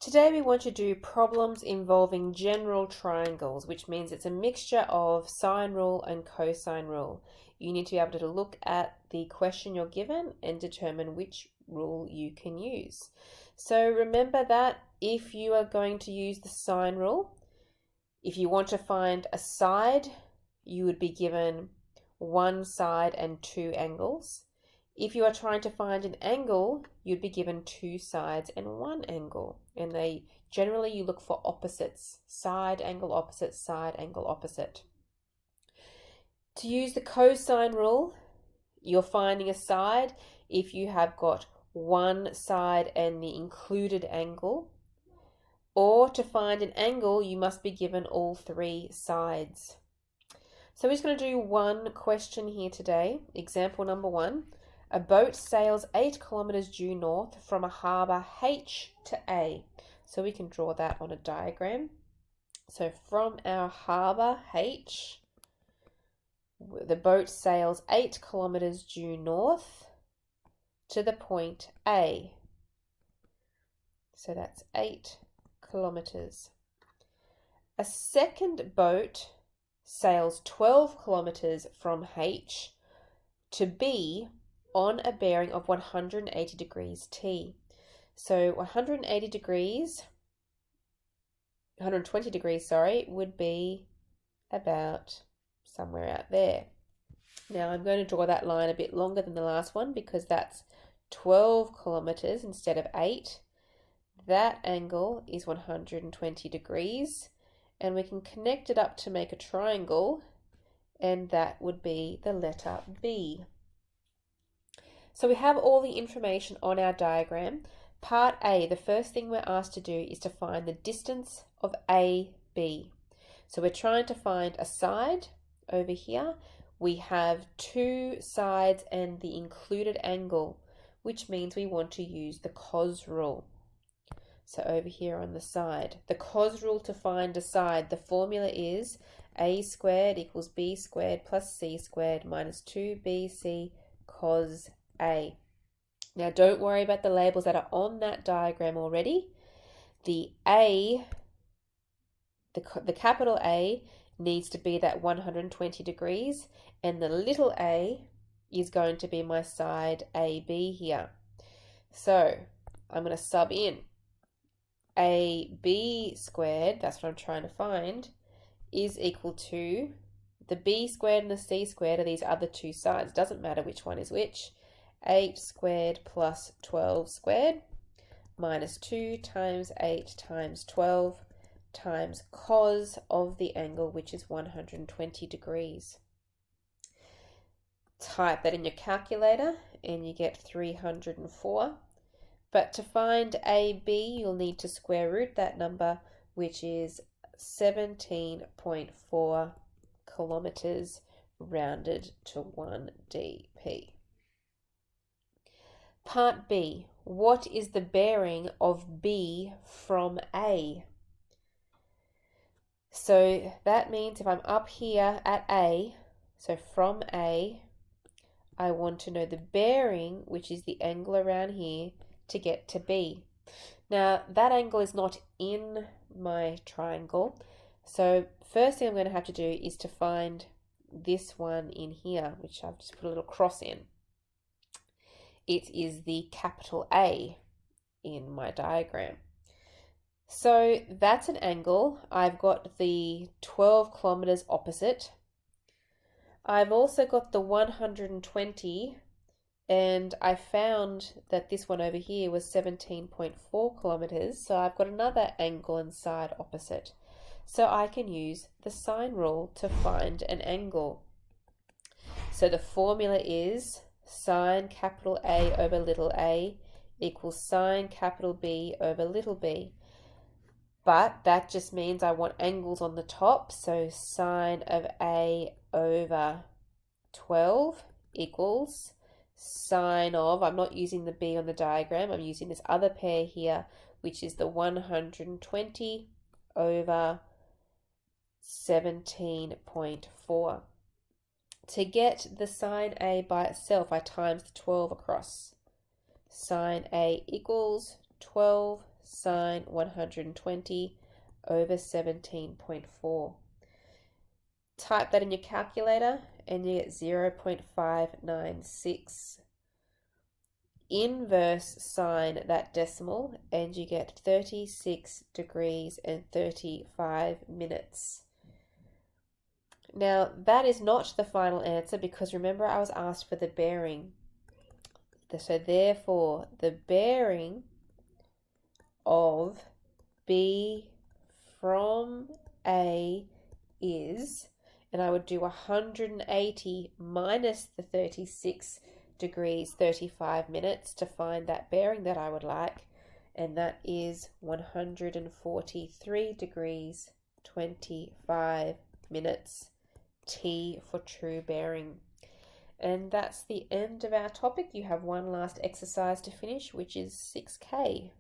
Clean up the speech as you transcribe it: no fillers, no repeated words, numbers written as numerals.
Today we want to do problems involving general triangles, which means it's a mixture of sine rule and cosine rule. You need to be able to look at the question you're given and determine which rule you can use. So remember that if you are going to use the sine rule, if you want to find a side, you would be given one side and two angles. If you are trying to find an angle, you'd be given two sides and one angle. And generally you look for opposites, side angle opposite, side angle opposite. To use the cosine rule, you're finding a side if you have got one side and the included angle. Or to find an angle, you must be given all three sides. So we're just going to do one question here today. Example number 1. A boat sails 8 kilometers due north from a harbour H to A. So we can draw that on a diagram. So from our harbour H, the boat sails 8 kilometers due north to the point A. So that's 8 kilometers. A second boat sails 12 kilometers from H to B on a bearing of 180 degrees T. So 120 degrees, would be about somewhere out there. Now I'm going to draw that line a bit longer than the last one because that's 12 kilometers instead of 8. That angle is 120 degrees, and we can connect it up to make a triangle, and that would be the letter B. So we have all the information on our diagram. Part A, the first thing we're asked to do is to find the distance of AB. So we're trying to find a side over here. We have two sides and the included angle, which means we want to use the Cos Rule. So over here on the side, the Cos Rule to find a side, the formula is A squared equals B squared plus C squared minus 2BC cos A. Now don't worry about the labels that are on that diagram already. The A, the capital A needs to be that 120 degrees, and the little a is going to be my side AB here. So I'm going to sub in AB squared, that's what I'm trying to find, is equal to the B squared and the C squared are these other two sides. Doesn't matter which one is which. 8 squared plus 12 squared minus 2 times 8 times 12 times cos of the angle, which is 120 degrees. Type that in your calculator and you get 304. But to find AB, you'll need to square root that number, which is 17.4 kilometers rounded to 1 dp. Part B, what is the bearing of B from A? So that means if I'm up here at A, so from A, I want to know the bearing, which is the angle around here, to get to B. Now that angle is not in my triangle, so first thing I'm going to have to do is to find this one in here, which I've just put a little cross in. It is the capital A in my diagram. So that's an angle. I've got the 12 kilometers opposite. I've also got the 120, and I found that this one over here was 17.4 kilometers. So I've got another angle and side opposite. So I can use the sine rule to find an angle. So the formula is sine capital A over little a equals sine capital B over little b. But that just means I want angles on the top. So sine of A over 12 equals sine of, I'm not using the B on the diagram, I'm using this other pair here, which is the 120 over 17.4. To get the sine A by itself, I times the 12 across. Sine A equals 12 sine 120 over 17.4. Type that in your calculator and you get 0.596. Inverse sine that decimal and you get 36 degrees and 35 minutes. Now that is not the final answer because remember I was asked for the bearing. So therefore the bearing of B from A is, and I would do 180 minus the 36 degrees 35 minutes to find that bearing that I would like, and that is 143 degrees 25 minutes, T for true bearing. And that's the end of our topic. You have one last exercise to finish, which is 6K.